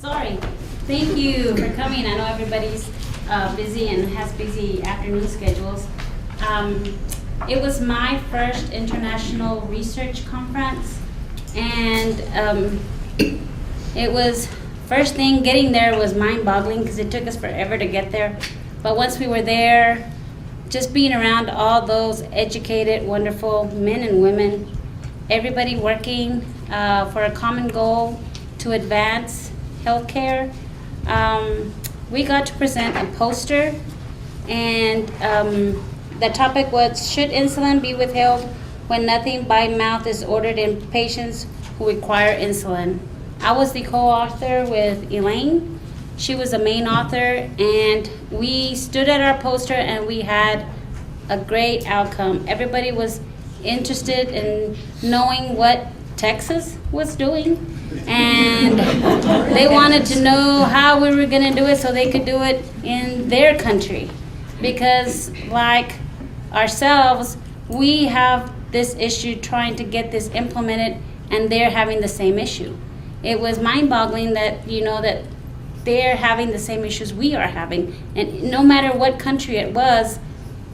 Sorry. Thank you for coming. I know everybody's busy and has busy afternoon schedules. It was my first international research conference, and it was, first thing getting there was mind-boggling because it took us forever to get there. But once we were there, just being around all those educated, wonderful men and women, everybody working for a common goal to advance healthcare. We got to present a poster, and the topic was, should insulin be withheld when nothing by mouth is ordered in patients who require insulin? I was the co-author with Elaine. She was the main author, and we stood at our poster and we had a great outcome. Everybody was interested in knowing what Texas was doing, and they wanted to know how we were going to do it so they could do it in their country, because like ourselves, we have this issue trying to get this implemented, and they're having the same issue. It was mind-boggling that that they're having the same issues we are having, and no matter what country it was,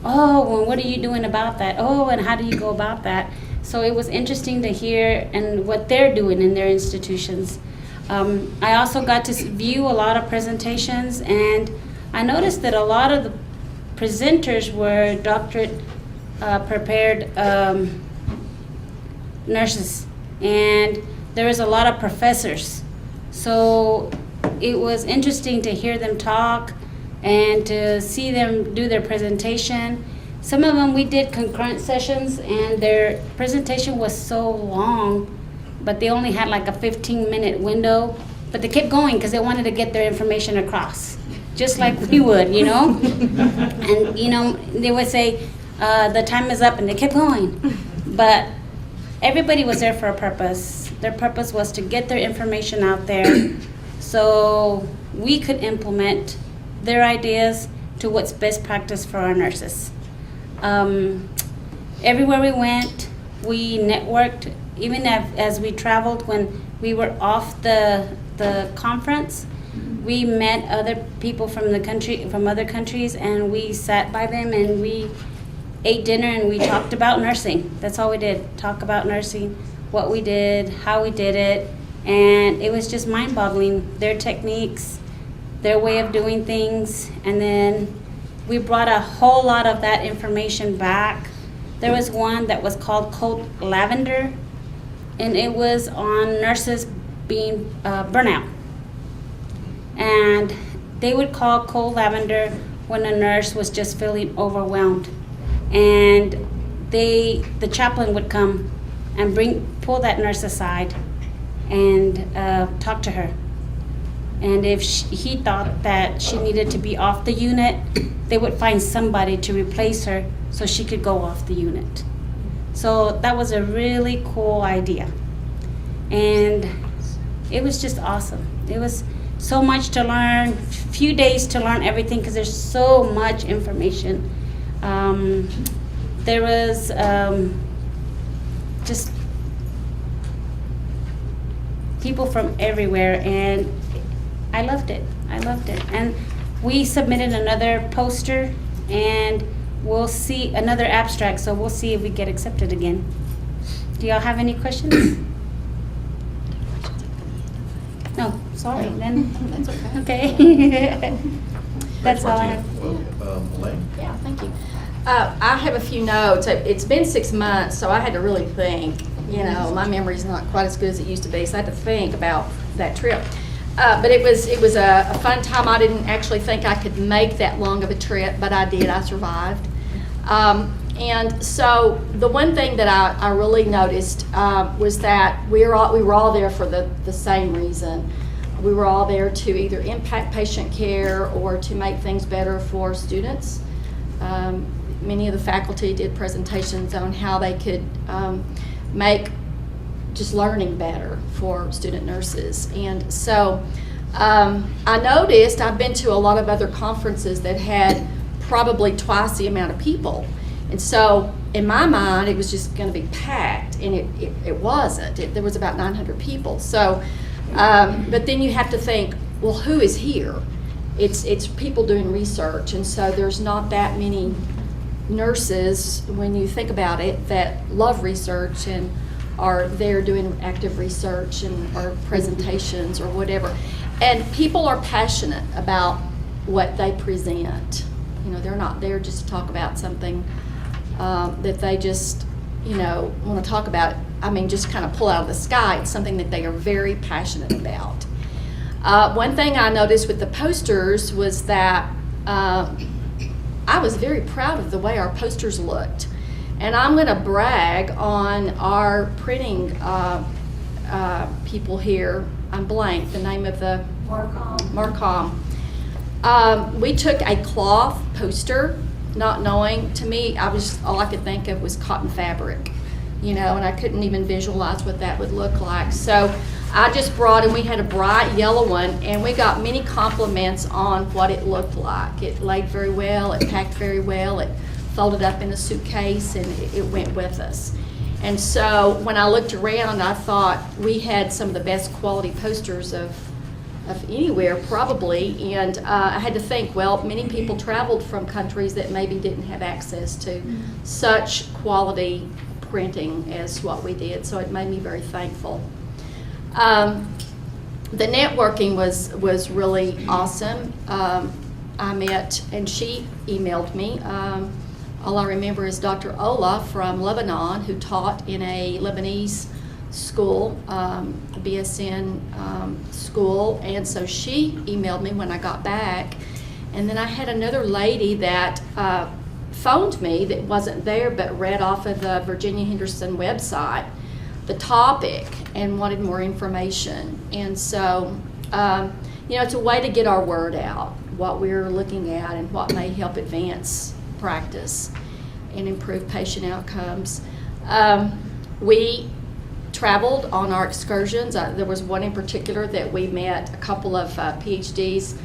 oh, well, what are you doing about that? Oh, and how do you go about that? So it was interesting to hear and what they're doing in their institutions. I also got to view a lot of presentations, and I noticed that a lot of the presenters were doctorate prepared nurses, and there was a lot of professors. So it was interesting to hear them talk and to see them do their presentation. Some of them we did concurrent sessions, and their presentation was so long, but they only had like a 15-minute window, but they kept going because they wanted to get their information across, just like we would, And, they would say, the time is up, and they kept going. But everybody was there for a purpose. Their purpose was to get their information out there so we could implement their ideas to what's best practice for our nurses. Everywhere we went, we networked, even as we traveled. When we were off the conference, we met other people from other countries, and we sat by them and we ate dinner and we talked about nursing. That's all we did, talk about nursing, what we did, how we did it, and it was just mind-boggling, their techniques, their way of doing things. And then we brought a whole lot of that information back. There was one that was called Cold Lavender, and it was on nurses being burnout. And they would call cold lavender when a nurse was just feeling overwhelmed. And the chaplain would come and pull that nurse aside and talk to her. And if he thought that she needed to be off the unit, they would find somebody to replace her so she could go off the unit. So that was a really cool idea. And it was just awesome. It was so much to learn, few days to learn everything because there's so much information. There was just people from everywhere, and I loved it. And we submitted another poster, and we'll see another abstract, so we'll see if we get accepted again. Do y'all have any questions? No, sorry, then. That's okay. Okay. That's all I have. Well, Elaine? Yeah, thank you. I have a few notes. It's been 6 months, so I had to really think. My memory's not quite as good as it used to be, so I had to think about that trip. But it was a fun time. I didn't actually think I could make that long of a trip, but I did. I survived. And so the one thing that I really noticed was that we were all there for the same reason. We were all there to either impact patient care or to make things better for students. Many of the faculty did presentations on how they could make just learning better for student nurses. And so I noticed, I've been to a lot of other conferences that had probably twice the amount of people. And so in my mind, it was just going to be packed, and it wasn't. There was about 900 people. So But then you have to think, well, who is here? It's people doing research, and so there's not that many nurses, when you think about it, that love research and are there doing active research and or presentations or whatever. And people are passionate about what they present. You know, they're not there just to talk about something that they just, you know, want to talk about. I mean, just kind of pull out of the sky. It's something that they are very passionate about. One thing I noticed with the posters was that I was very proud of the way our posters looked. And I'm going to brag on our printing people here. I'm blank, the name of the... Marcom. We took a cloth poster, not knowing, to me, all I could think of was cotton fabric, you know, and I couldn't even visualize what that would look like. So I just brought, and we had a bright yellow one, and we got many compliments on what it looked like. It laid very well, it packed very well, it folded up in a suitcase, and it went with us. And so when I looked around, I thought we had some of the best quality posters of anywhere, probably, and I had to think, well, many people traveled from countries that maybe didn't have access to such quality printing as what we did, so it made me very thankful. The networking was really awesome. I met, and she emailed me. All I remember is Dr. Ola from Lebanon, who taught in a Lebanese school, BSN school, and so she emailed me when I got back. And then I had another lady that phoned me that wasn't there but read off of the Virginia Henderson website the topic and wanted more information. And so, you know, it's a way to get our word out, what we're looking at and what may help advance practice and improve patient outcomes. We traveled on our excursions. There was one in particular that we met a couple of PhDs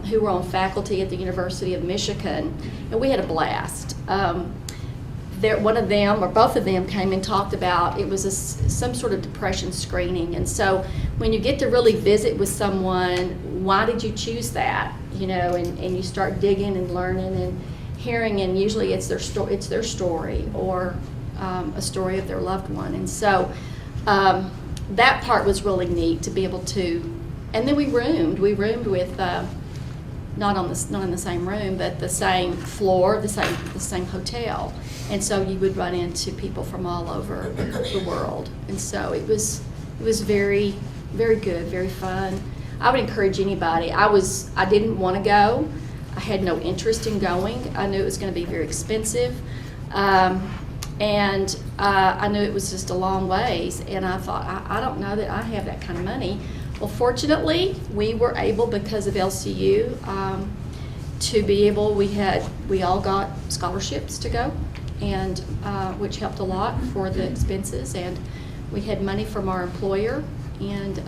who were on faculty at the University of Michigan, and we had a blast. One of them, or both of them, came and talked about, it was some sort of depression screening. And so when you get to really visit with someone, why did you choose that? You know, and you start digging and learning and hearing, and usually it's their story or a story of their loved one. And so that part was really neat to be able to. And then we roomed with not in the same room, but the same floor, the same hotel. And so you would run into people from all over the world. And so it was very, very good, very fun. I would encourage anybody. I didn't want to go. I had no interest in going. I knew it was going to be very expensive. And I knew it was just a long ways. And I thought, I don't know that I have that kind of money. Well, fortunately, we were able, because of LCU, to be able, we all got scholarships to go, and which helped a lot for the expenses. And we had money from our employer, and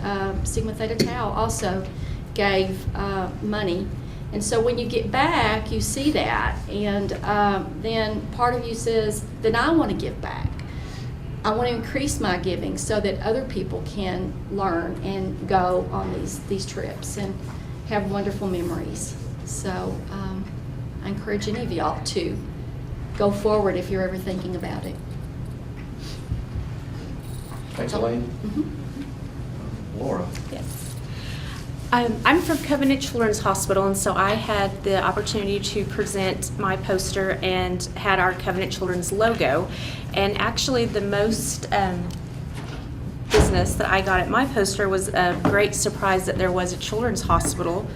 Sigma Theta Tau also gave money. And so when you get back, you see that, and then part of you says, then I want to give back. I want to increase my giving so that other people can learn and go on these trips and have wonderful memories. So I encourage any of y'all to go forward if you're ever thinking about it. Thanks, Elaine. Mm-hmm. Laura. Yes. I'm from Covenant Children's Hospital, and so I had the opportunity to present my poster and had our Covenant Children's logo. And actually the most business that I got at my poster was a great surprise that there was a children's hospital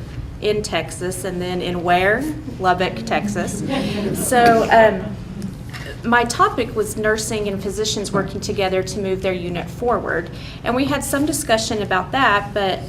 in Texas, and then in where? Lubbock, Texas. So my topic was nursing and physicians working together to move their unit forward. And we had some discussion about that, but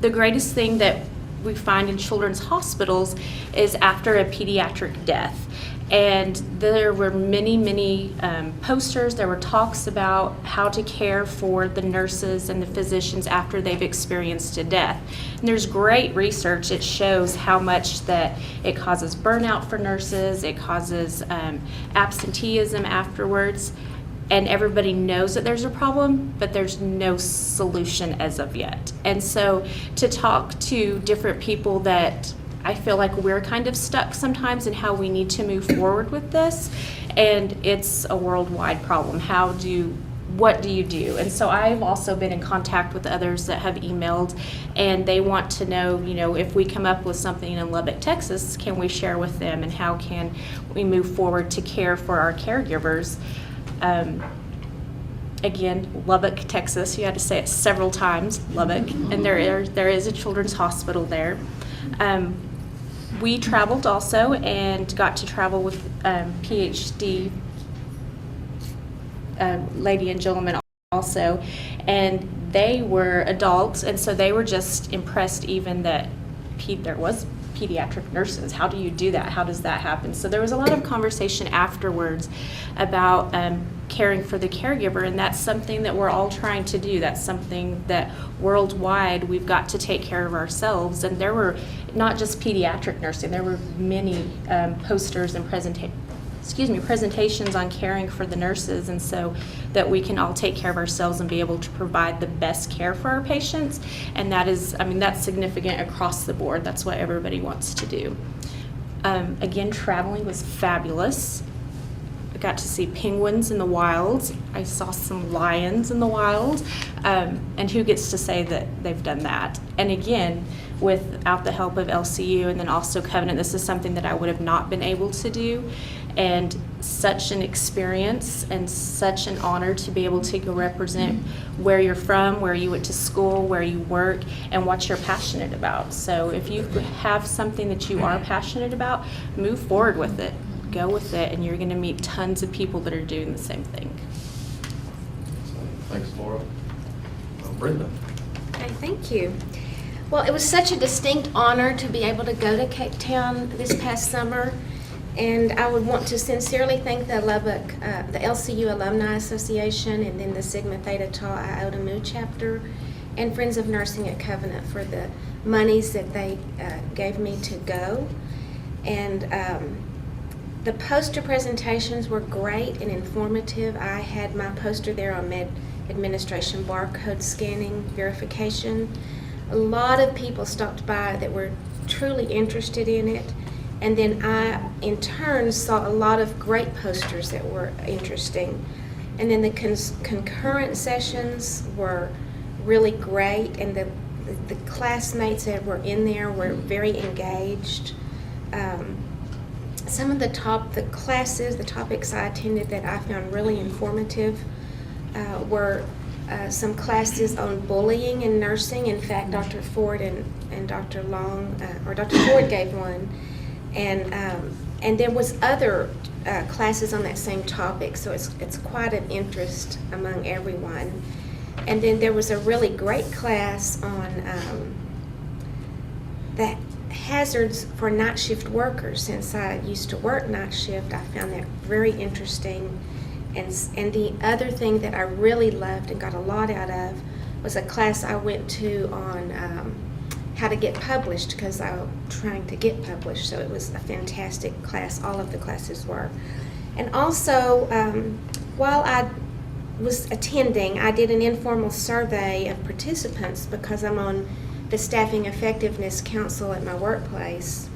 the greatest thing that we find in children's hospitals is after a pediatric death. And there were many posters. There were talks about how to care for the nurses and the physicians after they've experienced a death. And there's great research. It shows how much that it causes burnout for nurses. It causes absenteeism afterwards. and everybody knows that there's a problem, but there's no solution as of yet. And so to talk to different people that I feel like we're kind of stuck sometimes in how we need to move forward with this, and it's a worldwide problem. What do you do? And so I've also been in contact with others that have emailed, and they want to know, if we come up with something in Lubbock, Texas, can we share with them, and how can we move forward to care for our caregivers? Again, Lubbock, Texas, you had to say it several times, Lubbock, and there is a children's hospital there. We traveled also and got to travel with PhD lady and gentleman also, and they were adults, and so they were just impressed even that there was pediatric nurses. How do you do that? How does that happen? So there was a lot of conversation afterwards about caring for the caregiver, and that's something that we're all trying to do. That's something that worldwide we've got to take care of ourselves. And there were not just pediatric nursing, there were many posters and presentations on caring for the nurses, and so that we can all take care of ourselves and be able to provide the best care for our patients. And that is, that's significant across the board. That's what everybody wants to do. Again, traveling was fabulous. I got to see penguins in the wild. I saw some lions in the wild. And who gets to say that they've done that? And again, without the help of LCU and then also Covenant, this is something that I would have not been able to do. And such an experience and such an honor to be able to go represent where you're from, where you went to school, where you work, and what you're passionate about. So if you have something that you are passionate about, move forward with it. Go with it, and you're going to meet tons of people that are doing the same thing. Thanks, Laura. Brenda. Okay, thank you. Well, it was such a distinct honor to be able to go to Cape Town this past summer, and I would want to sincerely thank the Lubbock, the LCU Alumni Association, and then the Sigma Theta Tau Iota Mu chapter, and Friends of Nursing at Covenant for the monies that they gave me to go. And the poster presentations were great and informative. I had my poster there on med administration barcode scanning verification. A lot of people stopped by that were truly interested in it. And then I, in turn, saw a lot of great posters that were interesting. And then the concurrent sessions were really great, and the classmates that were in there were very engaged. Some of the classes, the topics I attended that I found really informative were some classes on bullying in nursing. In fact, Dr. Ford and Dr. Long, or Dr. Ford gave one, and there was other classes on that same topic. So it's quite an interest among everyone. And then there was a really great class on that hazards for night shift workers. Since I used to work night shift, I found that very interesting. And the other thing that I really loved and got a lot out of was a class I went to on how to get published, because I was trying to get published. So it was a fantastic class. All of the classes were. And also, while I was attending, I did an informal survey of participants because I'm on the Staffing Effectiveness Council at my workplace.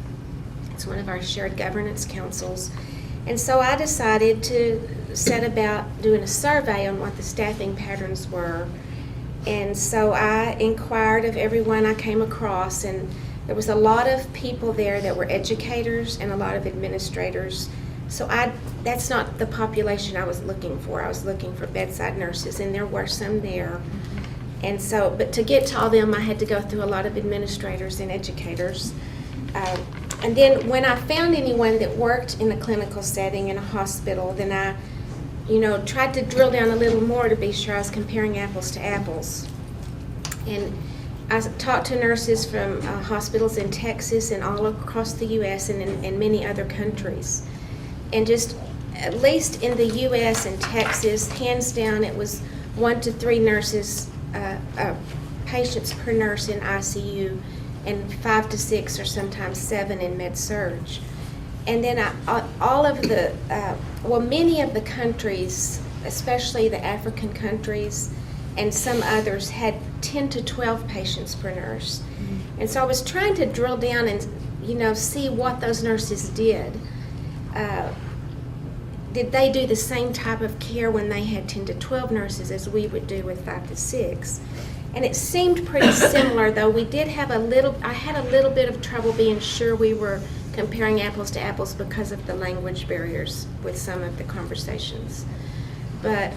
It's one of our shared governance councils. And so I decided to set about doing a survey on what the staffing patterns were. And so I inquired of everyone I came across, and there was a lot of people there that were educators and a lot of administrators. So that's not the population I was looking for. I was looking for bedside nurses, and there were some there. And so, but to get to all them, I had to go through a lot of administrators and educators. And then when I found anyone that worked in a clinical setting in a hospital, then I, tried to drill down a little more to be sure I was comparing apples to apples. And I talked to nurses from hospitals in Texas and all across the U.S. and in many other countries. And just, at least in the U.S. and Texas, hands down, it was 1 to 3 nurses, patients per nurse in ICU, and 5 to 6 or sometimes 7 in med-surg. And then all of the, many of the countries especially the African countries and some others, had 10 to 12 patients per nurse. And so I was trying to drill down and, see what those nurses did. Did they do the same type of care when they had 10 to 12 nurses as we would do with 5 to 6? And it seemed pretty similar, though I had a little bit of trouble being sure we were comparing apples to apples because of the language barriers with some of the conversations. But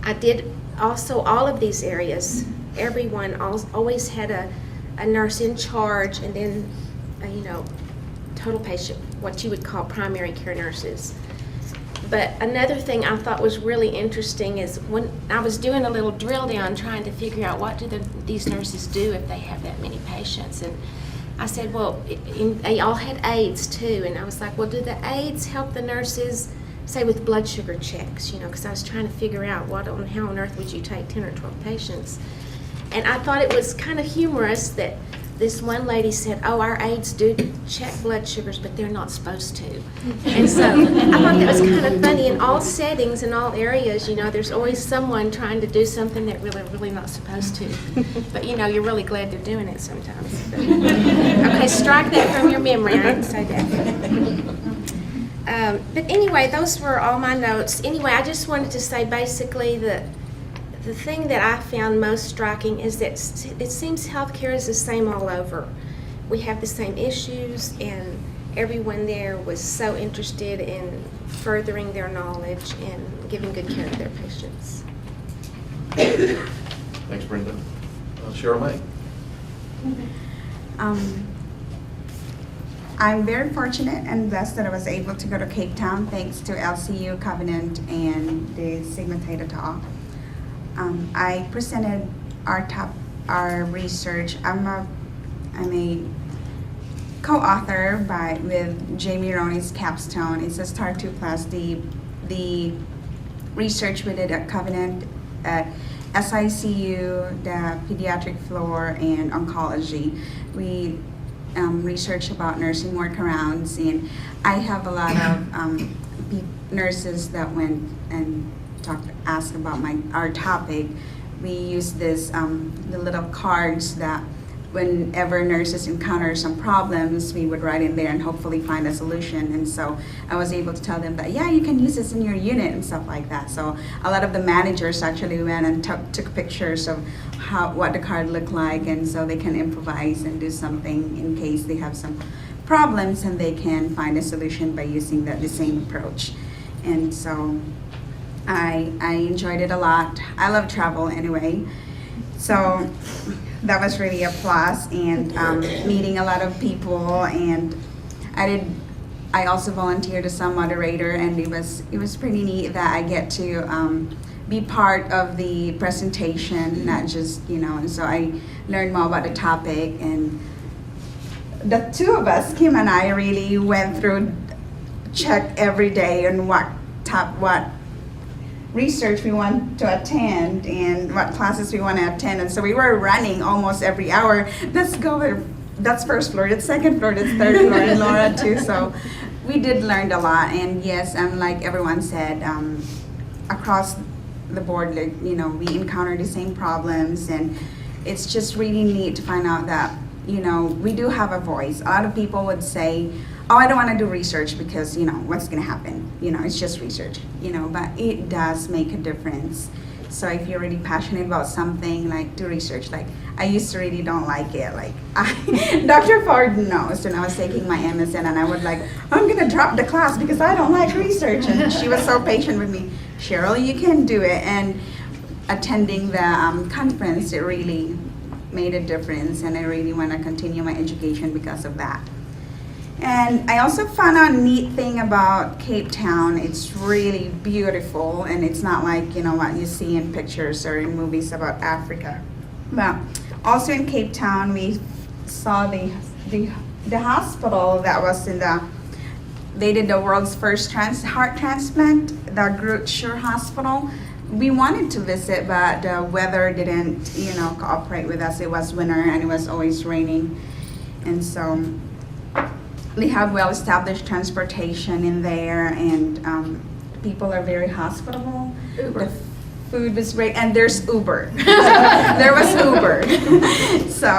I did also, all of these areas, everyone always had a nurse in charge, and then, total patient, what you would call primary care nurses. But another thing I thought was really interesting is when I was doing a little drill down trying to figure out what do these nurses do if they have that many patients. And I said, well, they all had aides too. And I was like, well, do the aides help the nurses, say, with blood sugar checks? Because I was trying to figure out how on earth would you take 10 or 12 patients? And I thought it was kind of humorous that this one lady said, oh, our aides do check blood sugars, but they're not supposed to. And so I thought that was kind of funny. In all settings, in all areas, there's always someone trying to do something that really not supposed to. But, you're really glad they're doing it sometimes. But, okay, strike that from your memory. I didn't say that. But anyway, those were all my notes. Anyway, I just wanted to say basically that the thing that I found most striking is that it seems healthcare is the same all over. We have the same issues, and everyone there was so interested in furthering their knowledge and giving good care to their patients. Thanks, Brenda. Cheryl May. I'm very fortunate and blessed that I was able to go to Cape Town thanks to LCU, Covenant, and the Sigma Theta Tau. I presented our research. I'm a co-author with Jamie Roney's capstone. It's a STAR 2+. The research we did at Covenant, at SICU, the pediatric floor, and oncology. We research about nursing workarounds, and I have a lot of nurses that went and asked about our topic. We use this the little cards that whenever nurses encounter some problems, we would write in there and hopefully find a solution. And so I was able to tell them that, yeah, you can use this in your unit and stuff like that. So a lot of the managers actually went and took pictures of what the card looked like, and so they can improvise and do something in case they have some problems, and they can find a solution by using the same approach. And so I enjoyed it a lot. I love travel anyway, so that was really a plus. And meeting a lot of people, and I also volunteered as a moderator, and it was pretty neat that I get to be part of the presentation, not just and so I learned more about the topic. And the two of us, Kim and I, really went through, checked every day on what research we want to attend and what classes we want to attend. And so we were running almost every hour. Let's go there. That's first floor, that's second floor, that's third floor, and Laura too. So we did learn a lot. And yes, like everyone said, across the board, we encounter the same problems, and it's just really neat to find out that we do have a voice. A lot of people would say, oh, I don't want to do research because, what's going to happen? It's just research, but it does make a difference. So if you're really passionate about something, do research. I used to really don't like it. Dr. Ford knows when I was taking my MSN, and I would I'm going to drop the class because I don't like research. And she was so patient with me. Cheryl, you can do it. And attending the conference, it really made a difference, and I really want to continue my education because of that. And I also found out a neat thing about Cape Town. It's really beautiful, and it's not like what you see in pictures or in movies about Africa. But also in Cape Town, we saw the hospital that was they did the world's first heart transplant, the Groot Schuur Hospital. We wanted to visit, but the weather didn't cooperate with us. It was winter, and it was always raining, and so they have well-established transportation in there, and people are very hospitable. Uber. The food was great, and there's Uber. There was Uber. So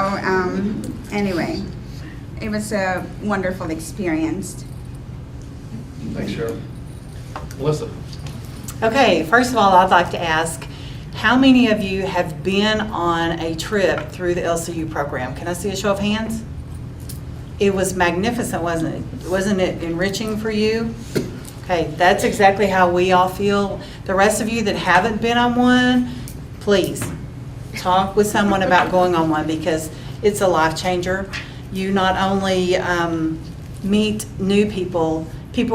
anyway, it was a wonderful experience. Thanks, Cheryl. Melissa? Okay, first of all, I'd like to ask, how many of you have been on a trip through the LCU program? Can I see a show of hands? It was magnificent, wasn't it? Wasn't it enriching for you? Okay, that's exactly how we all feel. The rest of you that haven't been on one, please talk with someone about going on one, because it's a life changer. You not only meet new people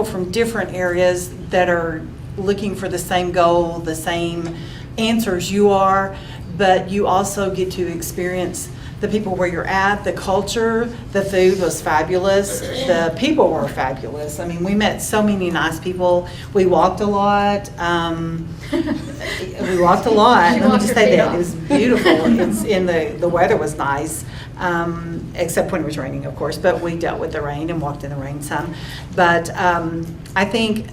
from different areas that are looking for the same goal, the same answers you are, but you also get to experience the people where you're at, the culture. The food was fabulous. The people were fabulous. I mean, we met so many nice people. We walked a lot. We walked a lot. Let me just say that. It was beautiful. The weather was nice, except when it was raining, of course, but we dealt with the rain and walked in the rain some. But I think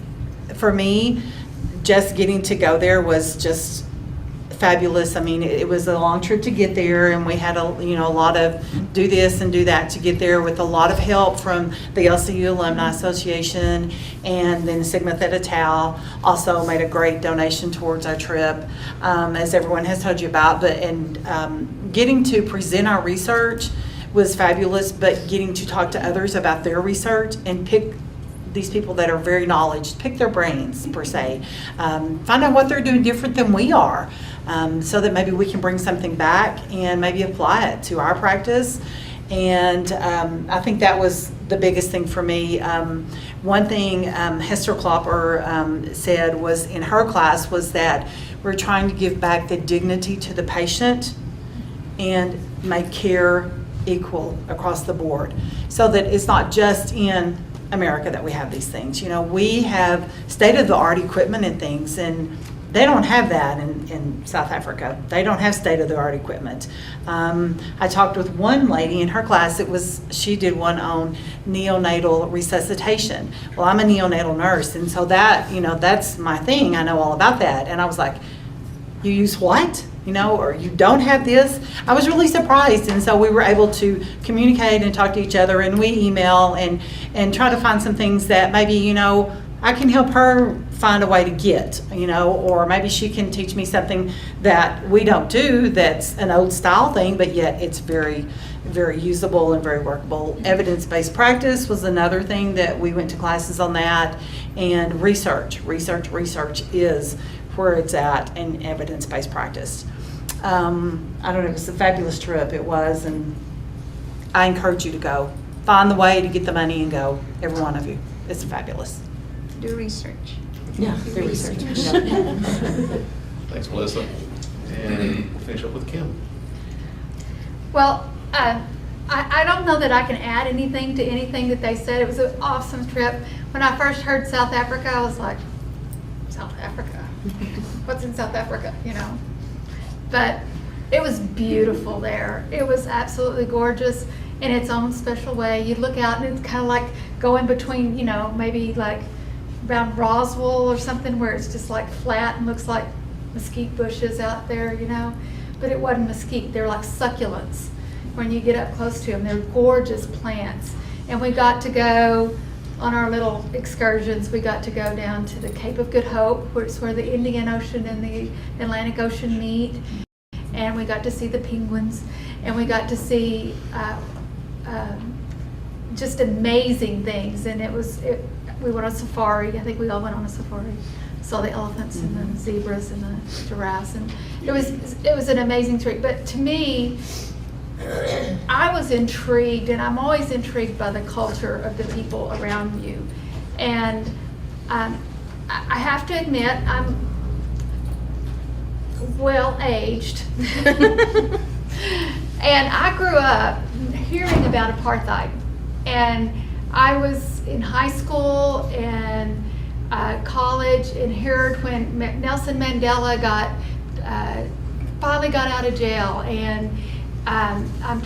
for me, just getting to go there was just fabulous. I mean, it was a long trip to get there, and we had a lot of do this and do that to get there, with a lot of help from the LCU Alumni Association, and then Sigma Theta Tau also made a great donation towards our trip, as everyone has told you about. But getting to present our research was fabulous, but getting to talk to others about their research and pick these people that are very knowledgeable, pick their brains per se, find out what they're doing different than we are, so that maybe we can bring something back and maybe apply it to our practice. And I think that was the biggest thing for me. One thing Hester Klopper said was in her class was that we're trying to give back the dignity to the patient and make care equal across the board, so that it's not just in America that we have these things. We have state-of-the-art equipment and things, and they don't have that in South Africa. They don't have state-of-the-art equipment. I talked with one lady in her class. She did one on neonatal resuscitation. Well, I'm a neonatal nurse, and so that's my thing. I know all about that. And I was like, you use what? Or you don't have this? I was really surprised. And so we were able to communicate and talk to each other, and we email and try to find some things that maybe, I can help her find a way to get, or maybe she can teach me something that we don't do that's an old style thing, but yet it's very, very usable and very workable. Evidence-based practice was another thing that we went to classes on that, and research is where it's at in evidence-based practice. I don't know, it was a fabulous trip, it was, and I encourage you to go. Find the way to get the money and go, every one of you. It's fabulous. Do research. Yeah, do research. Thanks, Melissa. And we'll finish up with Kim. Well, I don't know that I can add anything to anything that they said. It was an awesome trip. When I first heard South Africa, I was like, South Africa? What's in South Africa, But it was beautiful there. It was absolutely gorgeous in its own special way. You look out and it's kind of like going between, maybe like around Roswell or something, where it's just like flat and looks like mesquite bushes out there, But it wasn't mesquite. They're like succulents. When you get up close to them, they're gorgeous plants. And we got to go on our little excursions. We got to go down to the Cape of Good Hope, where it's where the Indian Ocean and the Atlantic Ocean meet. And we got to see the penguins, and we got to see just amazing things. And we went on a safari. I think we all went on a safari. Saw the elephants and the zebras and the giraffes, and it was an amazing trip. But to me, I was intrigued, and I'm always intrigued by the culture of the people around you. And I have to admit, I'm well-aged. And I grew up hearing about apartheid. And I was in high school and college and heard when Nelson Mandela finally got out of jail. And I'm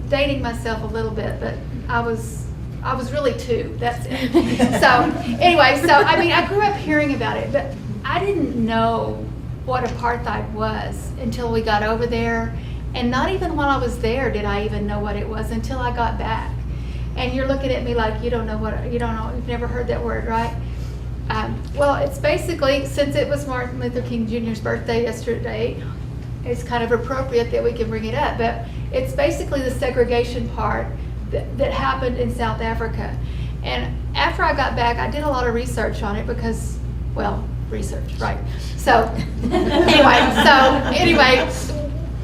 dating myself a little bit, but I was I was really 2, that's it. So, anyway, so, I mean, I grew up hearing about it, but I didn't know what apartheid was until we got over there. And not even while I was there did I even know what it was until I got back. And you're looking at me like you don't know, you've never heard that word, right? Well, it's basically, since it was Martin Luther King Jr.'s birthday yesterday, it's kind of appropriate that we can bring it up, but it's basically the segregation part that happened in South Africa. And after I got back, I did a lot of research on it because, well, research, right? So, anyway,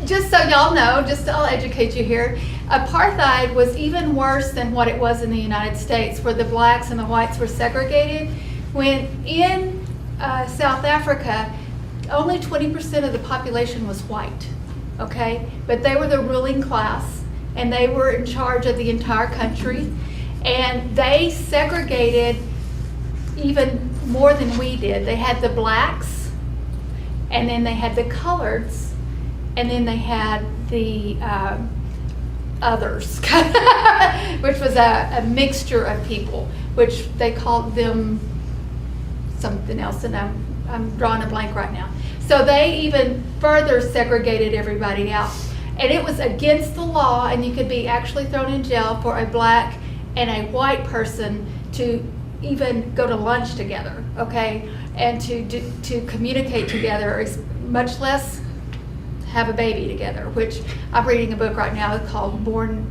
just so y'all know, I'll educate you here, apartheid was even worse than what it was in the United States, where the blacks and the whites were segregated. When in South Africa, only 20% of the population was white, okay? But they were the ruling class, and they were in charge of the entire country. And they segregated even more than we did. They had the blacks, and then they had the coloreds, and then they had the others, which was a mixture of people, which they called them something else, and I'm drawing a blank right now. So they even further segregated everybody out. And it was against the law, and you could be actually thrown in jail for a black and a white person to even go to lunch together, okay? And to communicate together, much less have a baby together, which I'm reading a book right now called Born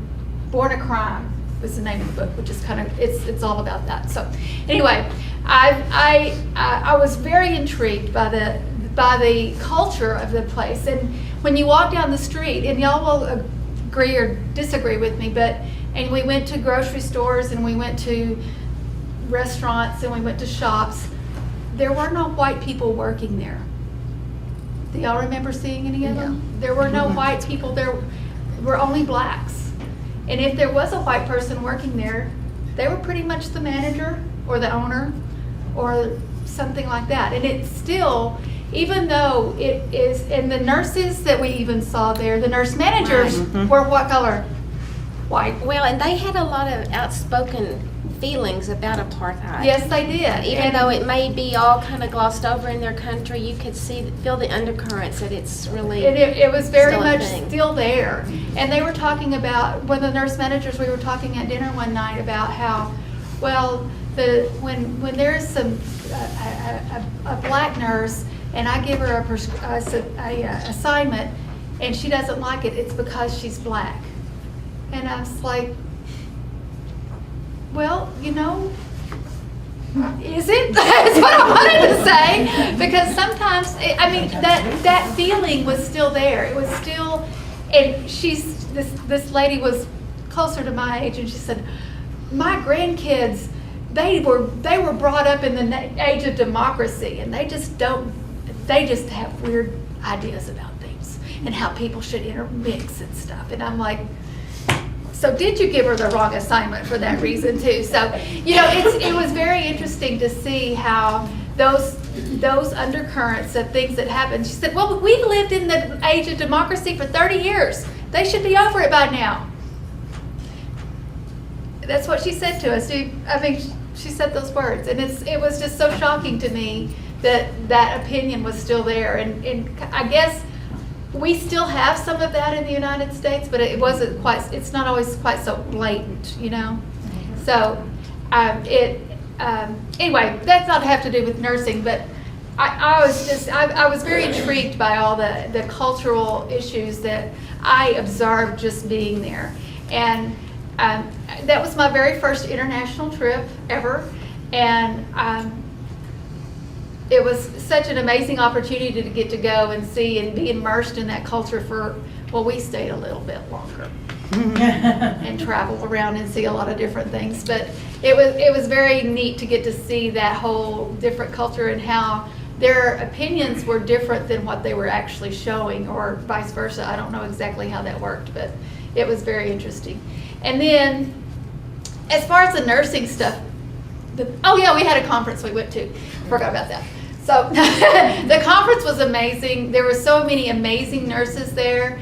a Crime was the name of the book, which is kind of, it's all about that. So anyway, I was very intrigued by the culture of the place. And when you walk down the street, and y'all will agree or disagree with me, and we went to grocery stores, and we went to restaurants, and we went to shops, there were no white people working there. Do y'all remember seeing any of them? There were no white people, there were only blacks. And if there was a white person working there, they were pretty much the manager or the owner or something like that. And it's still, even though it is, and the nurses that we even saw there, the nurse managers were what color? White. Well, and they had a lot of outspoken feelings about apartheid. Yes, they did. Even though it may be all kind of glossed over in their country, you could feel the undercurrents that it's really it was very still a much thing. still there. And they were talking about, when the nurse managers, we were talking at dinner one night about how, well, when there's some a black nurse and I give her a assignment and she doesn't like it, it's because she's black. And I was like, well, is it? That's what I wanted to say. Because sometimes, that feeling was still there. It was still, and this lady was closer to my age, and she said, my grandkids, they were brought up in the age of democracy, and they just have weird ideas about things and how people should intermix and stuff. And I'm like, so did you give her the wrong assignment for that reason too? So, it was very interesting to see how those undercurrents of things that happened. She said, well, we've lived in the age of democracy for 30 years. They should be over it by now. That's what she said to us. She said those words. And it was just so shocking to me that opinion was still there. And I guess we still have some of that in the United States, but it's not always quite so blatant, So, anyway, that's not have to do with nursing, but I was very intrigued by all the cultural issues that I observed just being there. And that was my very first international trip ever. And it was such an amazing opportunity to get to go and see and be immersed in that culture we stayed a little bit longer and travel around and see a lot of different things. But it was very neat to get to see that whole different culture and how their opinions were different than what they were actually showing, or vice versa. I don't know exactly how that worked, but it was very interesting. And then as far as the nursing stuff, we had a conference we went to. Forgot about that. So the conference was amazing. There were so many amazing nurses there.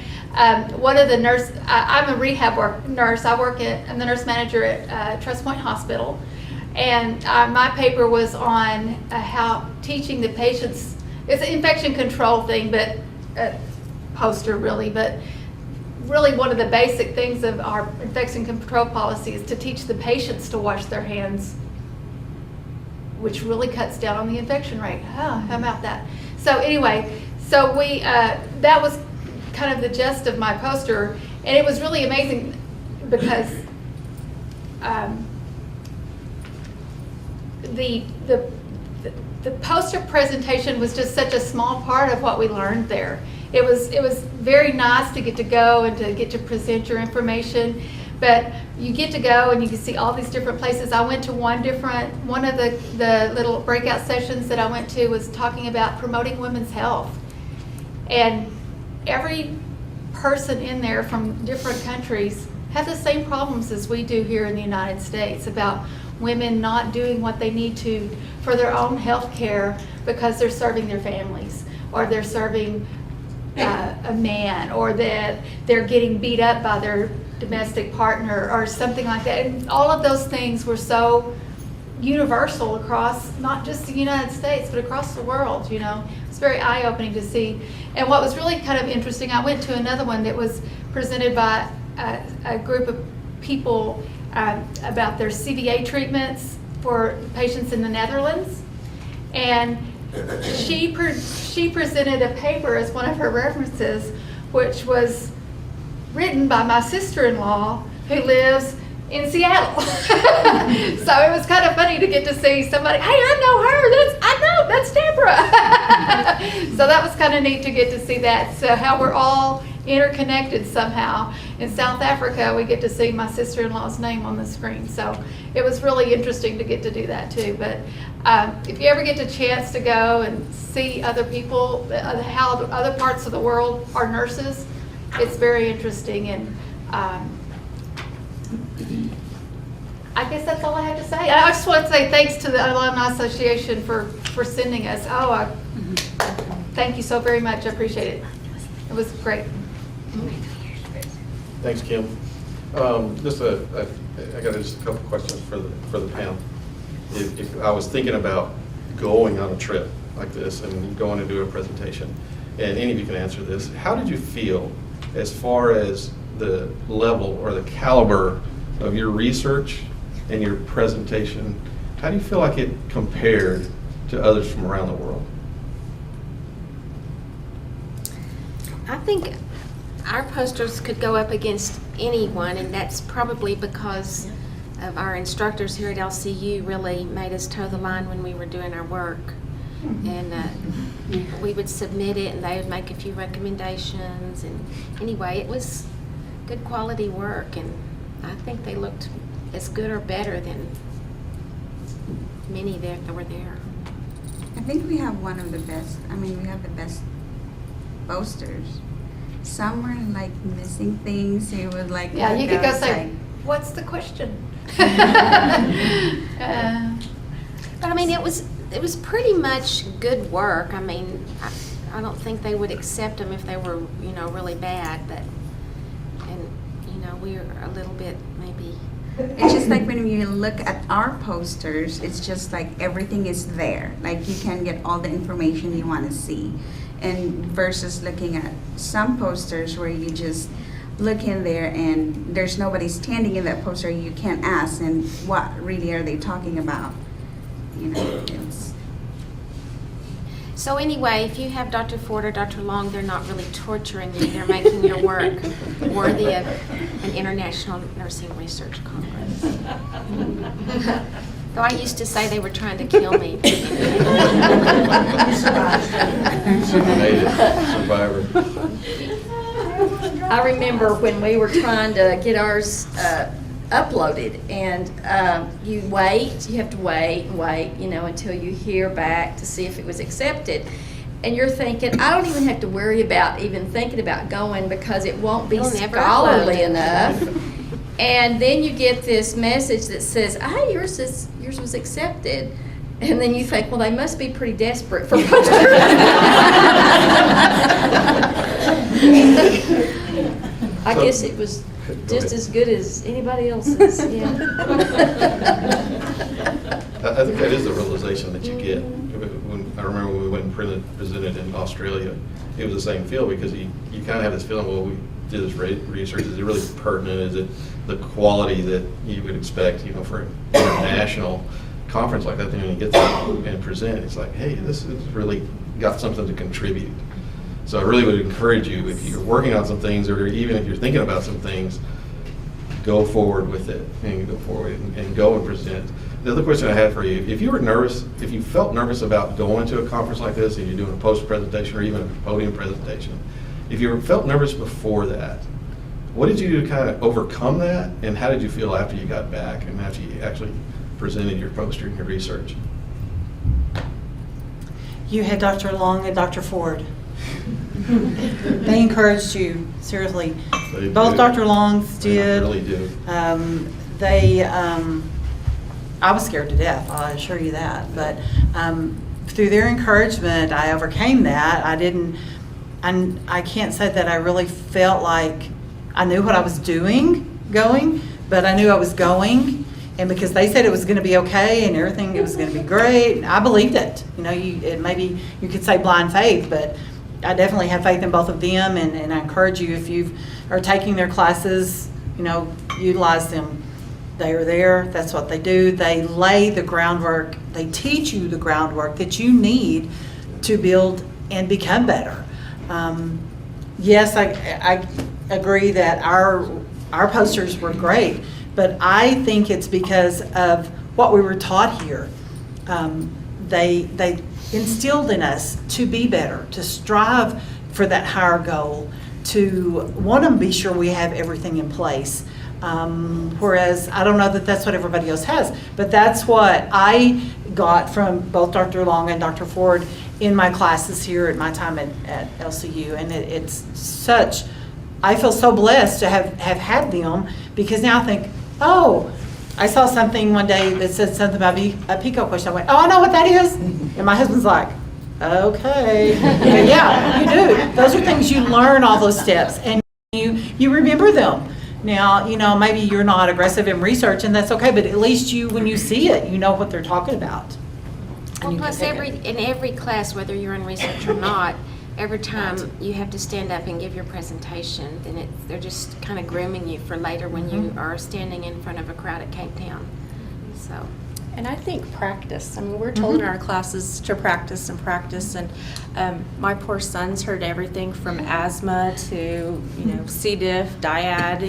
one of the I'm a rehab nurse. I'm the nurse manager at Trust Point Hospital. And my paper was on how teaching the patients, it's an infection control thing, but poster really, but really one of the basic things of our infection control policy is to teach the patients to wash their hands, which really cuts down on the infection rate. How about that? So anyway, so we, that was kind of the gist of my poster, and it was really amazing because the poster presentation was just such a small part of what we learned there. It was very nice to get to go and to get to present your information, but you get to go and you can see all these different places. I went to one of the little breakout sessions that I went to was talking about promoting women's health. And every person in there from different countries have the same problems as we do here in the United States about women not doing what they need to for their own health care because they're serving their families, or they're serving a man, or that they're getting beat up by their domestic partner or something like that. And all of those things were so universal across not just the United States, but across the world, you know. It's very eye-opening to see. And what was really kind of interesting, I went to another one that was presented by a group of people about their CVA treatments for patients in the Netherlands. And she presented a paper as one of her references, which was written by my sister-in-law who lives in Seattle. So it was kind of funny to get to see somebody, hey, I know her, that's Deborah. So that was kind of neat to get to see that. So how we're all interconnected somehow. In South Africa, we get to see my sister-in-law's name on the screen. So it was really interesting to get to do that too. But if you ever get the chance to go and see other people, how other parts of the world are nurses, it's very interesting. And I guess that's all I have to say. I just want to say thanks to the Alumni Association for sending us. Thank you so very much. I appreciate it. It was great. Thanks, Kim. I got just a couple questions for the panel. If I was thinking about going on a trip like this and going to do a presentation, and any of you can answer this, how did you feel as far as the level or the caliber of your research and your presentation? How do you feel like it compared to others from around the world? I think our posters could go up against anyone, and that's probably because of our instructors here at LCU really made us toe the line when we were doing our work. And we would submit it, and they would make a few recommendations. And anyway, it was good quality work, and I think they looked as good or better than many that were there. I think we have one of the best. I mean, we have the best posters. Some were like missing things. It was like Yeah, you could go say, like, what's the question? But I mean, it was pretty much good work. I mean, I don't think they would accept them if they were, really bad. But, and we are a little bit maybe. It's just like when you look at our posters, it's just like everything is there. Like you can get all the information you want to see. And versus looking at some posters where you just look in there and there's nobody standing in that poster, you can't ask, and what really are they talking about? It's. So anyway, if you have Dr. Ford or Dr. Long, they're not really torturing you. They're making your work worthy of an International Nursing Research Conference. Though I used to say they were trying to kill me. She made it, survivor. I remember when we were trying to get ours uploaded, and you have to wait and wait, until you hear back to see if it was accepted. And you're thinking, I don't even have to worry about even thinking about going because it won't be You'll never scholarly upload. enough. And then you get this message that says, hey, yours was accepted. And then you think, well, they must be pretty desperate for posters. I So- guess it was Go just ahead. as good as anybody else's, yeah. I think that is the realization that you get. I remember when we went and presented in Australia, it was the same feel because you kind of have this feeling, well, we did this research, is it really pertinent? Is it the quality that you would expect, for an international conference like that? Then when you get there and present, it's like, hey, this has really got something to contribute. So I really would encourage you, if you're working on some things, or even if you're thinking about some things, go forward with it and go forward and go and present. The other question I had for you, if you were nervous, if you felt nervous about going to a conference like this, and you're doing a post presentation or even a podium presentation, if you felt nervous before that, what did you do to kind of overcome that, and how did you feel after you got back and after you actually presented your poster and your research? You had Dr. Long and Dr. Ford. They encouraged you, seriously. They Both do. Dr. Longs They did. really do. I was scared to death, I'll assure you that. But through their encouragement, I overcame that. I can't say that I really felt like I knew what I was doing going, but I knew I was going. And because they said it was going to be okay and everything, it was going to be great, I believed it. Maybe you could say blind faith, but I definitely have faith in both of them, and I encourage you, if you are taking their classes, utilize them. They are there, that's what they do. They lay the groundwork, they teach you the groundwork that you need to build and become better. Yes, I agree that our posters were great, but I think it's because of what we were taught here. They instilled in us to be better, to strive for that higher goal, to want to be sure we have everything in place. Whereas I don't know that that's what everybody else has, but that's what I got from both Dr. Long and Dr. Ford in my classes here at my time at LCU. And it's such, I feel so blessed to have had them, because now I think, oh, I saw something one day that said something about a PICO question. I went, oh, I know what that is. And my husband's like, okay. Yeah, you do. Those are things you learn, all those steps, and you remember them. Now, maybe you're not aggressive in research, and that's okay, but at least when you see it, you know what they're talking about. Well, plus in every class, whether you're in research or not, every time you have to stand up and give your presentation, then they're just kind of grooming you for later when you are standing in front of a crowd at Cape Town. So. And I think practice. I mean, we're told in our classes to practice and practice. And my poor son's heard everything from asthma to, C. diff, diad.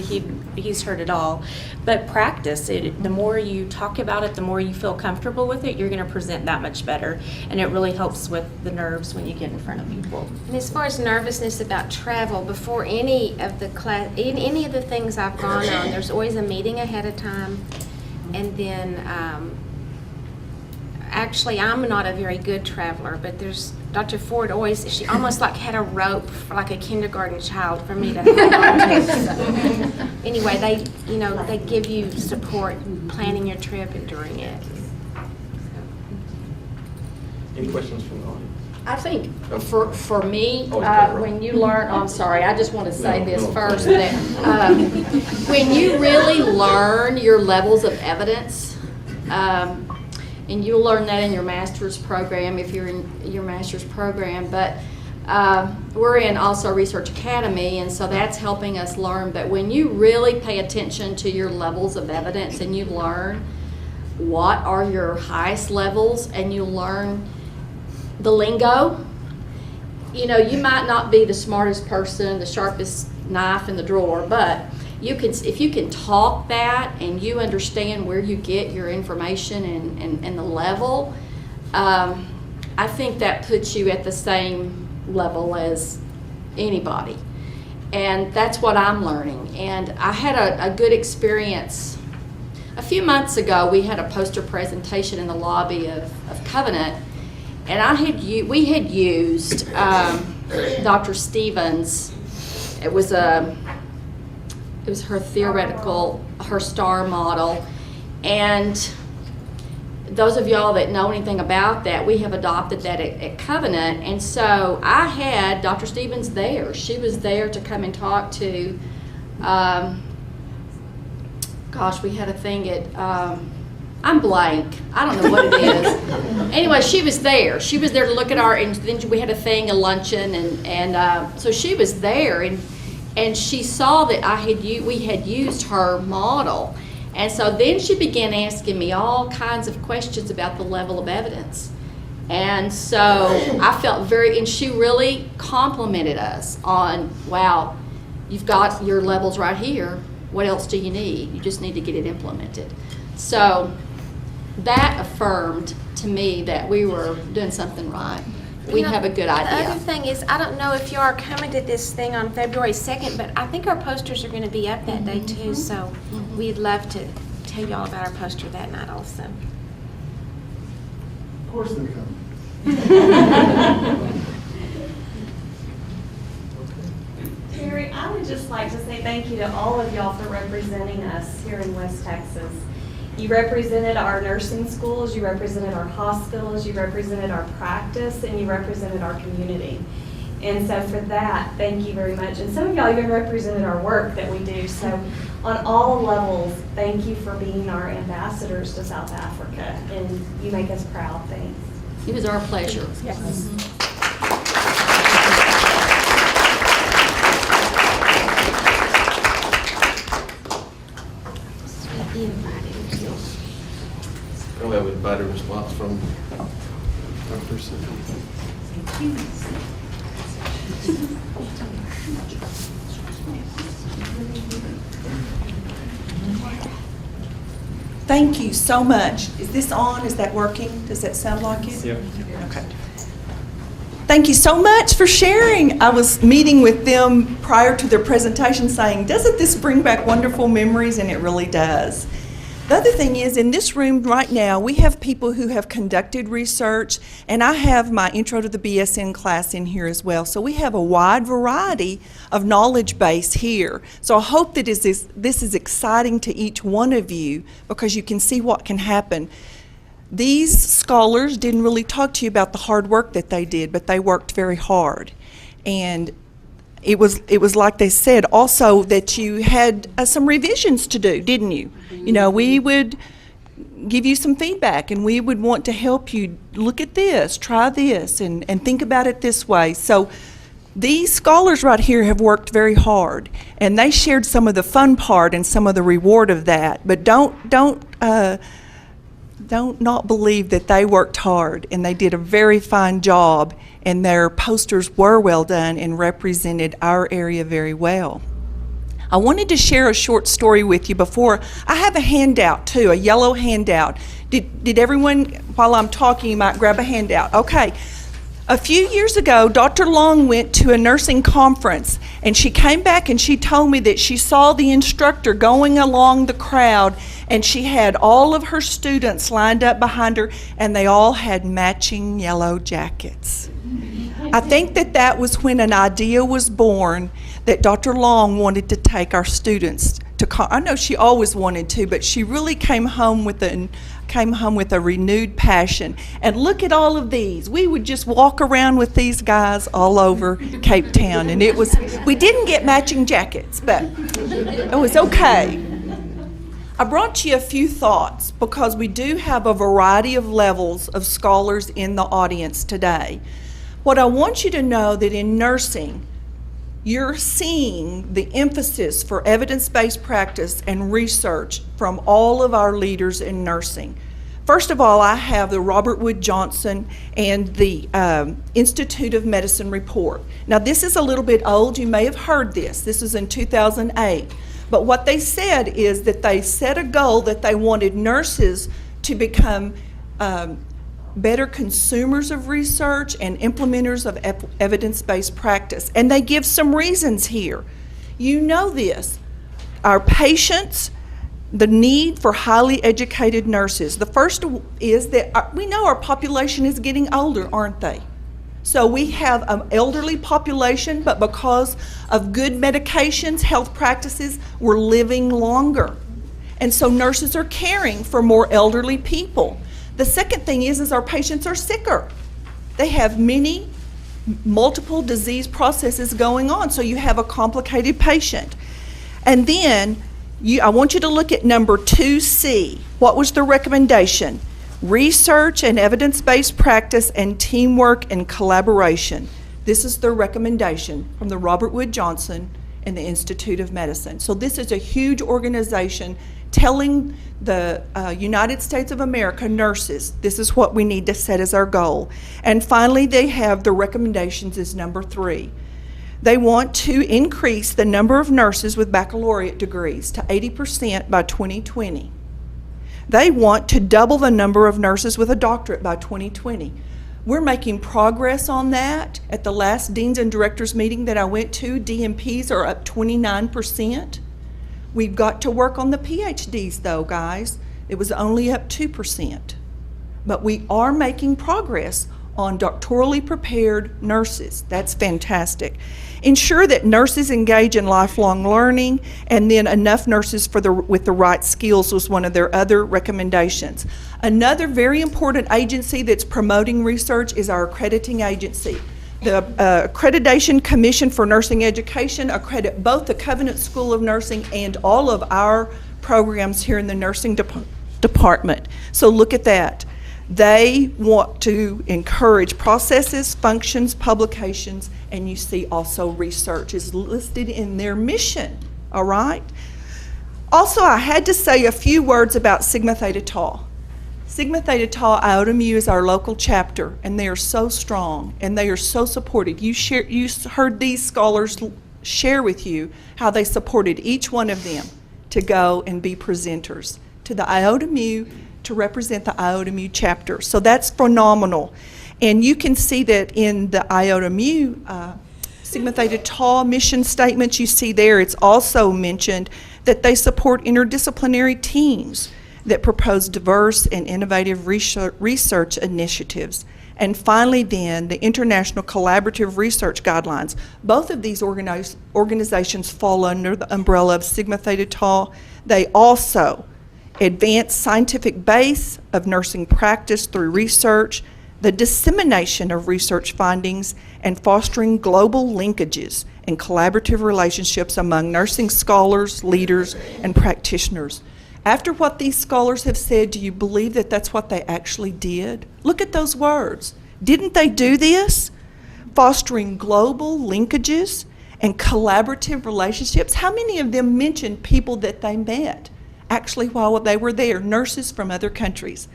He's heard it all. But practice it. The more you talk about it, the more you feel comfortable with it, you're going to present that much better. And it really helps with the nerves when you get in front of people. And as far as nervousness about travel, before any of the any of the things I've gone on, there's always a meeting ahead of time, and then. Actually, I'm not a very good traveler, but there's Dr. Ford she almost like had a rope for like a kindergarten child for me to hold on to. Anyway, they give you support in planning your trip and during it. Any questions from the audience? I think for me, Oh, it's good. when you learn, I'm sorry, I just want to say No, this no. first, that when you really learn your levels of evidence, and you'll learn that in your master's program if you're in your master's program, but we're in also Research Academy, and so that's helping us learn. But when you really pay attention to your levels of evidence and you learn what are your highest levels, and you learn the lingo, you might not be the smartest person, the sharpest knife in the drawer, but if you can talk that and you understand where you get your information and the level, I think that puts you at the same level as anybody. And that's what I'm learning. And I had a good experience. A few months ago, we had a poster presentation in the lobby of Covenant, and we had used Dr. Stevens. It was her theoretical, her STAR model, and those of y'all that know anything about that, we have adopted that at Covenant. And so I had Dr. Stevens there. She was there to come and talk to Gosh, we had a thing at, I'm blank. I don't know what it is. Anyway, she was there. She was there to look at our, and then we had a thing, a luncheon, and so she was there, and she saw that we had used her model. And so then she began asking me all kinds of questions about the level of evidence. And so I felt and she really complimented us on, wow, you've got your levels right here. What else do you need? You just need to get it implemented. So that affirmed to me that we were doing something right. We have a good The idea. other thing is, I don't know if you are coming to this thing on February 2nd, but I think our posters are going to be up that day too, so we'd love to tell you all about our poster that night also. Of course they're coming. Terry, I would just like to say thank you to all of y'all for representing us here in West Texas. You represented our nursing schools, you represented our hospitals, you represented our practice, and you represented our community. And so for that, thank you very much. And some of y'all even represented our work that we do. So on all levels, thank you for being our ambassadors to South Africa. And you make us proud. Thanks. It was our pleasure. Yes. I'll have invited response from Dr. Cindy. Thank you so much. Is this on? Is that working? Does that sound like it? Yeah. Okay. Thank you so much for sharing. I was meeting with them prior to their presentation saying, doesn't this bring back wonderful memories? And it really does. The other thing is, in this room right now, we have people who have conducted research, and I have my Intro to the BSN class in here as well. So we have a wide variety of knowledge base here. So I hope that this is exciting to each one of you because you can see what can happen. These scholars didn't really talk to you about the hard work that they did, but they worked very hard. And it was like they said also that you had some revisions to do, didn't you? You know, we would give you some feedback and we would want to help you look at this, try this, and think about it this way. So these scholars right here have worked very hard, and they shared some of the fun part and some of the reward of that. But don't not believe that they worked hard, and they did a very fine job, and their posters were well done and represented our area very well. I wanted to share a short story with you before. I have a handout too, a yellow handout. Did everyone, while I'm talking, you might grab a handout. Okay. A few years ago, Dr. Long went to a nursing conference, and she came back and she told me that she saw the instructor going along the crowd, and she had all of her students lined up behind her, and they all had matching yellow jackets. I think that was when an idea was born that Dr. Long wanted to take our students to I know she always wanted to, but she really came home with a renewed passion. And look at all of these. We would just walk around with these guys all over Cape Town, and we didn't get matching jackets, but it was okay. I brought you a few thoughts because we do have a variety of levels of scholars in the audience today. What I want you to know that in nursing, you're seeing the emphasis for evidence-based practice and research from all of our leaders in nursing. First of all, I have the Robert Wood Johnson and the Institute of Medicine report. Now, this is a little bit old. You may have heard this. This is in 2008. But what they said is that they set a goal that they wanted nurses to become better consumers of research and implementers of evidence-based practice. And they give some reasons here. You know this. Our patients, the need for highly educated nurses. The first is that we know our population is getting older, aren't they? So we have an elderly population, but because of good medications, health practices, we're living longer. And so nurses are caring for more elderly people. The second thing is our patients are sicker. They have multiple disease processes going on, so you have a complicated patient. And then I want you to look at number 2C. What was the recommendation? Research and evidence-based practice and teamwork and collaboration. This is the recommendation from the Robert Wood Johnson and the Institute of Medicine. So this is a huge organization telling the United States of America nurses, this is what we need to set as our goal. And finally, they have the recommendations as number 3. They want to increase the number of nurses with baccalaureate degrees to 80% by 2020. They want to double the number of nurses with a doctorate by 2020. We're making progress on that. At the last Deans and Directors meeting that I went to, DNPs are up 29%. We've got to work on the PhDs though, guys. It was only up 2%. But we are making progress on doctorally prepared nurses. That's fantastic. Ensure that nurses engage in lifelong learning, and then enough nurses with the right skills was one of their other recommendations. Another very important agency that's promoting research is our accrediting agency. The Accreditation Commission for Nursing Education accredit both the Covenant School of Nursing and all of our programs here in the nursing department. So look at that. They want to encourage processes, functions, publications, and you see also research is listed in their mission, all right? Also, I had to say a few words about Sigma Theta Tau. Sigma Theta Tau Iota Mu is our local chapter, and they are so strong, and they are so supportive. You heard these scholars share with you how they supported each one of them to go and be presenters to the Iota Mu, to represent the Iota Mu chapter. So that's phenomenal. And you can see that in the Iota Mu Sigma Theta Tau mission statements you see there, it's also mentioned that they support interdisciplinary teams that propose diverse and innovative research initiatives. And finally then, the International Collaborative Research Guidelines. Both of these organizations fall under the umbrella of Sigma Theta Tau. They also advance scientific base of nursing practice through research, the dissemination of research findings, and fostering global linkages and collaborative relationships among nursing scholars, leaders, and practitioners. After what these scholars have said, do you believe that that's what they actually did? Look at those words. Didn't they do this? Fostering global linkages and collaborative relationships. How many of them mentioned people that they met actually while they were there, nurses from other countries?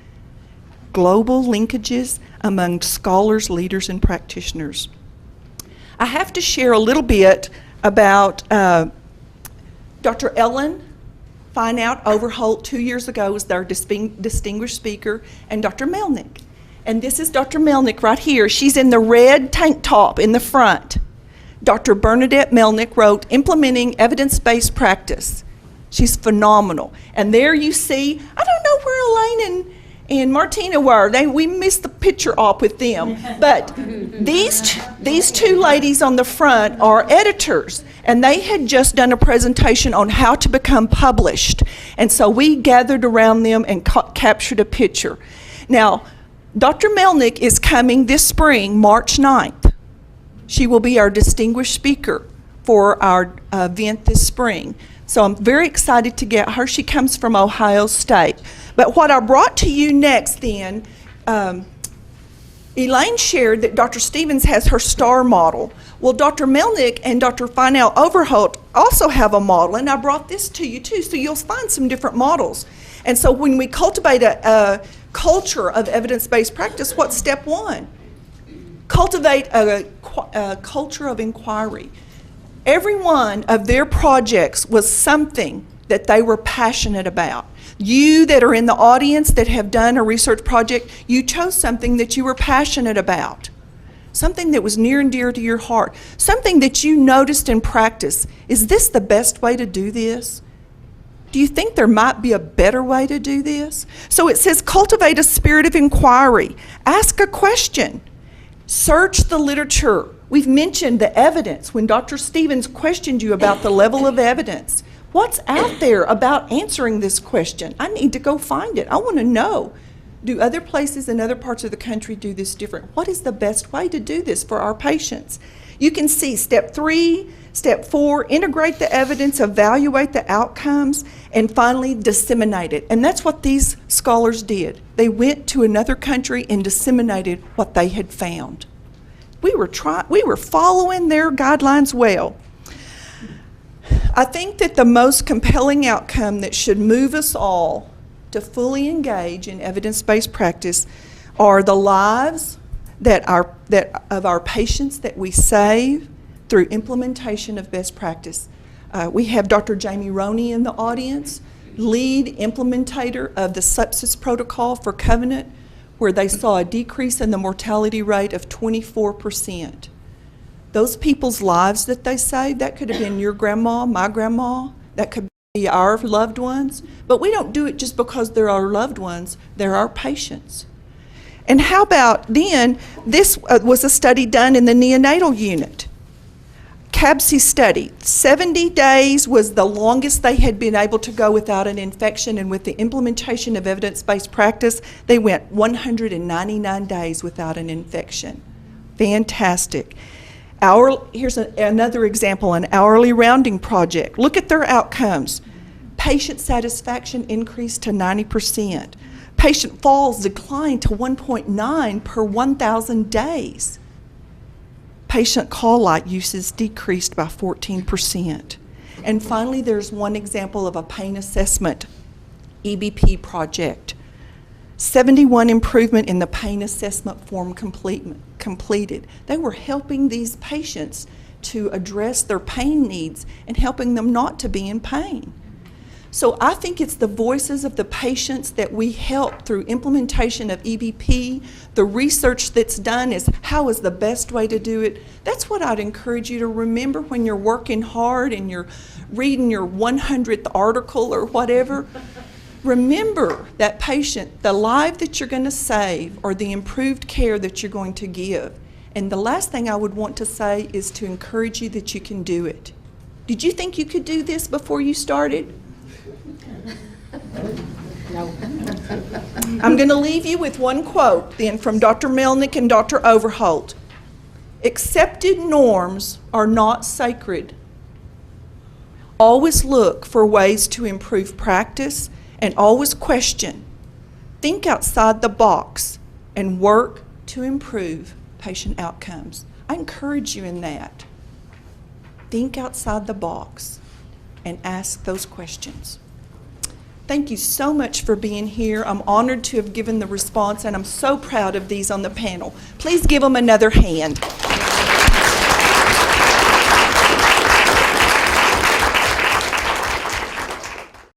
Global linkages among scholars, leaders, and practitioners. I have to share a little bit about Dr. Ellen Fineout Overholt 2 years ago was their distinguished speaker, and Dr. Melnick. And this is Dr. Melnick right here. She's in the red tank top in the front. Dr. Bernadette Melnick wrote Implementing Evidence-Based Practice. She's phenomenal. And there you see, I don't know where Elaine and Martina were. We missed the picture op with them. But these two ladies on the front are editors, and they had just done a presentation on how to become published. And so we gathered around them and captured a picture. Now, Dr. Melnick is coming this spring, March 9th. She will be our distinguished speaker for our event this spring. So I'm very excited to get her. She comes from Ohio State. But what I brought to you next then, Elaine shared that Dr. Stevens has her STAR model. Well, Dr. Melnick and Dr. Fineout Overholt also have a model, and I brought this to you too, so you'll find some different models. And so when we cultivate a culture of evidence-based practice, what's step one? Cultivate a culture of inquiry. Every one of their projects was something that they were passionate about. You that are in the audience that have done a research project, you chose something that you were passionate about, something that was near and dear to your heart, something that you noticed in practice. Is this the best way to do this? Do you think there might be a better way to do this? So it says cultivate a spirit of inquiry. Ask a question. Search the literature. We've mentioned the evidence when Dr. Stevens questioned you about the level of evidence. What's out there about answering this question? I need to go find it. I want to know. Do other places in other parts of the country do this different? What is the best way to do this for our patients? You can see step 3, Step 4, integrate the evidence, evaluate the outcomes, and finally disseminate it. And that's what these scholars did. They went to another country and disseminated what they had found. We were following their guidelines well. I think that the most compelling outcome that should move us all to fully engage in evidence-based practice are the lives of our patients that we save through implementation of best practice. We have Dr. Jamie Roney in the audience, lead implementator of the sepsis protocol for Covenant, where they saw a decrease in the mortality rate of 24%. Those people's lives that they saved, that could have been your grandma, my grandma, that could be our loved ones, but we don't do it just because they're our loved ones, they're our patients. And how about then, this was a study done in the neonatal unit. CABSI study, 70 days was the longest they had been able to go without an infection, and with the implementation of evidence-based practice, they went 199 days without an infection. Fantastic. Here's another example, an hourly rounding project. Look at their outcomes. Patient satisfaction increased to 90%. Patient falls declined to 1.9 per 1,000 days. Patient call light uses decreased by 14%. And finally, there's one example of a pain assessment EBP project. 71 improvement in the pain assessment form completed. They were helping these patients to address their pain needs and helping them not to be in pain. So I think it's the voices of the patients that we help through implementation of EBP. The research that's done is how is the best way to do it. That's what I'd encourage you to remember when you're working hard and you're reading your 100th article or whatever. Remember that patient, the life that you're going to save or the improved care that you're going to give. And the last thing I would want to say is to encourage you that you can do it. Did you think you could do this before you started? No. I'm going to leave you with one quote then from Dr. Melnick and Dr. Overholt. Accepted norms are not sacred. Always look for ways to improve practice and always question. Think outside the box and work to improve patient outcomes. I encourage you in that. Think outside the box and ask those questions. Thank you so much for being here. I'm honored to have given the response, and I'm so proud of these on the panel. Please give them another hand.